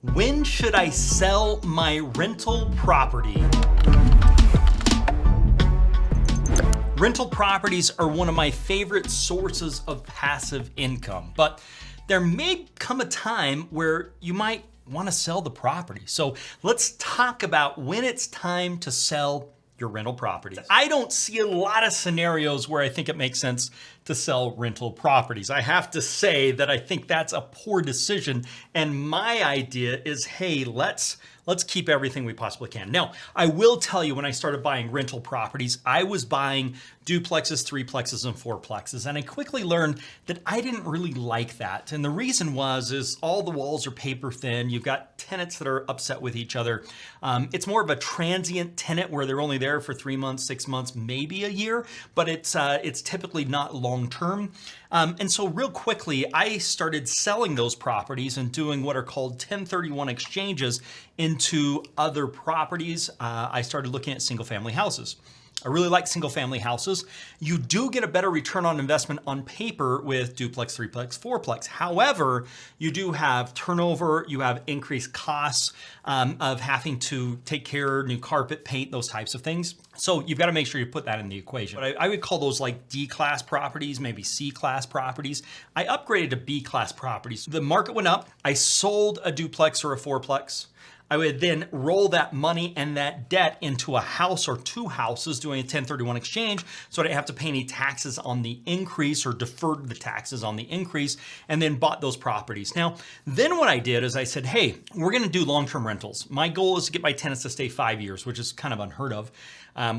When should I sell my rental property? Rental properties are one of my favorite sources of passive income, but there may come a time where you might want to sell the property. So let's talk about when it's time to sell your rental property. I don't see a lot of scenarios where I think it makes sense to sell rental properties. I have to say that I think that's a poor decision. And my idea is, hey, let's keep everything we possibly can. Now, I will tell you, when I started buying rental properties, I was buying duplexes, threeplexes, and fourplexes. And I quickly learned that I didn't really like that. And the reason is all the walls are paper thin. You've got tenants that are upset with each other. It's more of a transient tenant where they're only there for 3 months, 6 months, maybe a year, but it's typically not long-term. And so real quickly, I started selling those properties and doing what are called 1031 exchanges into other properties. I started looking at single-family houses. I really like single-family houses. You do get a better return on investment on paper with duplex, threeplex, fourplex. However, you do have turnover, you have increased costs of having to take care of new carpet, paint, those types of things. So you've got to make sure you put that in the equation. But I would call those like D-class properties, maybe C-class properties. I upgraded to B-class properties. The market went up. I sold a duplex or a fourplex. I would then roll that money and that debt into a house or two houses doing a 1031 exchange so I didn't have to pay any taxes on the increase or deferred the taxes on the increase, and then bought those properties. Now, then what I did is I said, hey, we're going to do long-term rentals. My goal is to get my tenants to stay 5 years, which is kind of unheard of.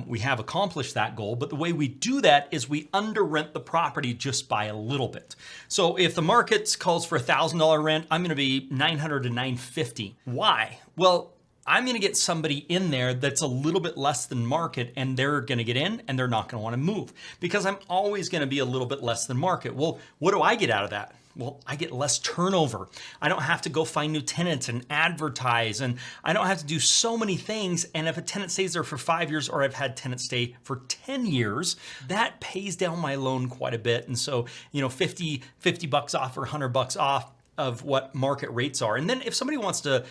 We have accomplished that goal, but the way we do that is we under rent the property just by a little bit. So if the market calls for $1,000 rent, I'm going to be $900 to $950. Why? Well, I'm going to get somebody in there that's a little bit less than market, and they're going to get in and they're not going to want to move because I'm always going to be a little bit less than market. Well, what do I get out of that? Well, I get less turnover. I don't have to go find new tenants and advertise, and I don't have to do so many things. And if a tenant stays there for 5 years, or I've had tenants stay for 10 years, that pays down my loan quite a bit. And so, 50 bucks off or $100 off of what market rates are. And then if somebody wants to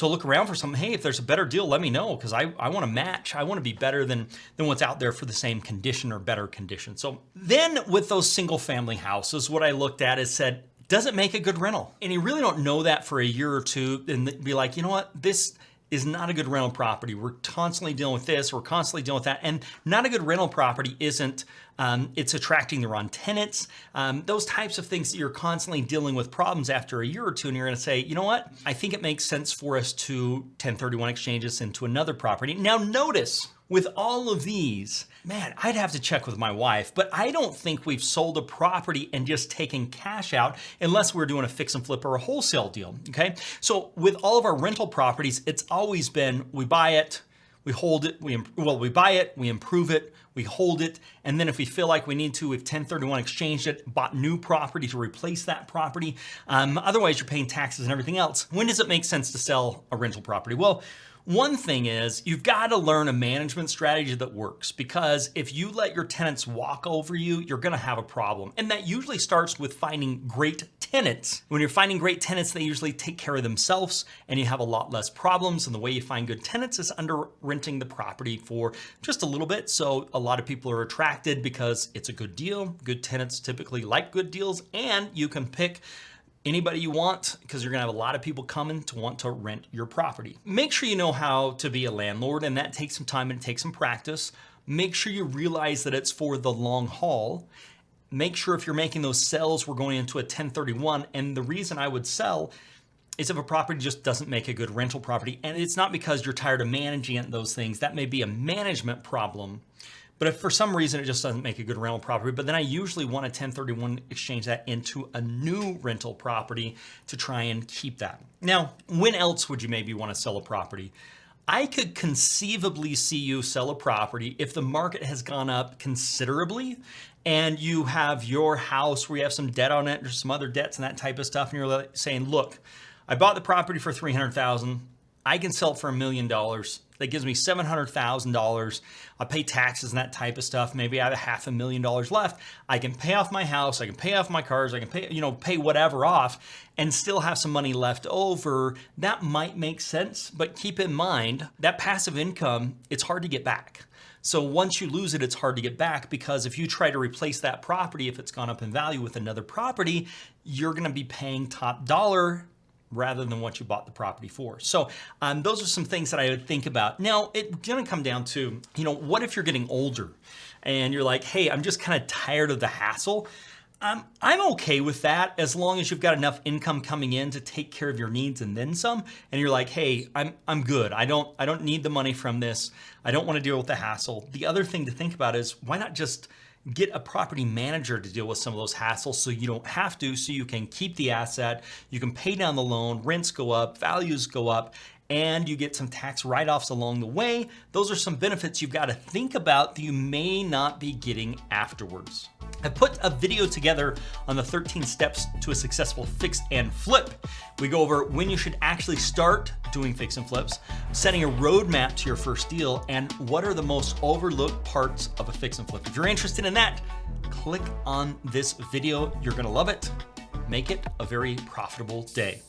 look around for something, hey, if there's a better deal, let me know, because I want to match. I want to be better than what's out there for the same condition or better condition. So then with those single family houses, what I looked at is said, does it make a good rental? And you really don't know that for a year or two and be like, you know what, this is not a good rental property. We're constantly dealing with this, we're constantly dealing with that. And not a good rental property isn't, it's attracting the wrong tenants. Those types of things that you're constantly dealing with problems after a year or two, and you're gonna say, you know what? I think it makes sense for us to 1031 exchange this into another property. Now notice, with all of these, man, I'd have to check with my wife, but I don't think we've sold a property and just taken cash out unless we're doing a fix and flip or a wholesale deal, okay? So with all of our rental properties, it's always been, we buy it, we hold it, we buy it, we improve it, we hold it, and then if we feel like we need to, we've 1031 exchanged it, bought new property to replace that property. Otherwise, you're paying taxes and everything else. When does it make sense to sell a rental property? Well, one thing is you've got to learn a management strategy that works, because if you let your tenants walk over you, you're going to have a problem. And that usually starts with finding great tenants. When you're finding great tenants, they usually take care of themselves and you have a lot less problems. And the way you find good tenants is under renting the property for just a little bit. So a lot of people are attracted because it's a good deal. Good tenants typically like good deals, and you can pick anybody you want because you're gonna have a lot of people coming to want to rent your property. Make sure you know how to be a landlord, and that takes some time and it takes some practice. Make sure you realize that it's for the long haul. Make sure if you're making those sales, we're going into a 1031. And the reason I would sell is if a property just doesn't make a good rental property. And it's not because you're tired of managing those things. That may be a management problem. But if for some reason it just doesn't make a good rental property, but then I usually want to 1031 exchange that into a new rental property to try and keep that. Now, when else would you maybe want to sell a property? I could conceivably see you sell a property if the market has gone up considerably and you have your house where you have some debt on it or some other dets and that type of stuff, and you're saying, look, I bought the property for $300,000. I can sell it for $1 million. That gives me $700,000. I pay taxes and that type of stuff. Maybe I have $500,000 left. I can pay off my house. I can pay off my cars. I can pay whatever off and still have some money left over. That might make sense, but keep in mind that passive income, it's hard to get back. So once you lose it, it's hard to get back, because if you try to replace that property, if it's gone up in value with another property, you're going to be paying top dollar rather than what you bought the property for. So those are some things that I would think about. Now, it's going to come down to, what if you're getting older and you're like, hey, I'm just kind of tired of the hassle. I'm okay with that as long as you've got enough income coming in to take care of your needs and then some. And you're like, hey, I'm good. I don't need the money from this. I don't want to deal with the hassle. The other thing to think about is, why not just get a property manager to deal with some of those hassles so you don't have to, so you can keep the asset, you can pay down the loan, rents go up, values go up, and you get some tax write-offs along the way. Those are some benefits you've got to think about that you may not be getting afterwards. I put a video together on the 13 steps to a successful fix and flip. We go over when you should actually start doing fix and flips, setting a roadmap to your first deal, and what are the most overlooked parts of a fix and flip. If you're interested in that, click on this video. You're going to love it. Make it a very profitable day.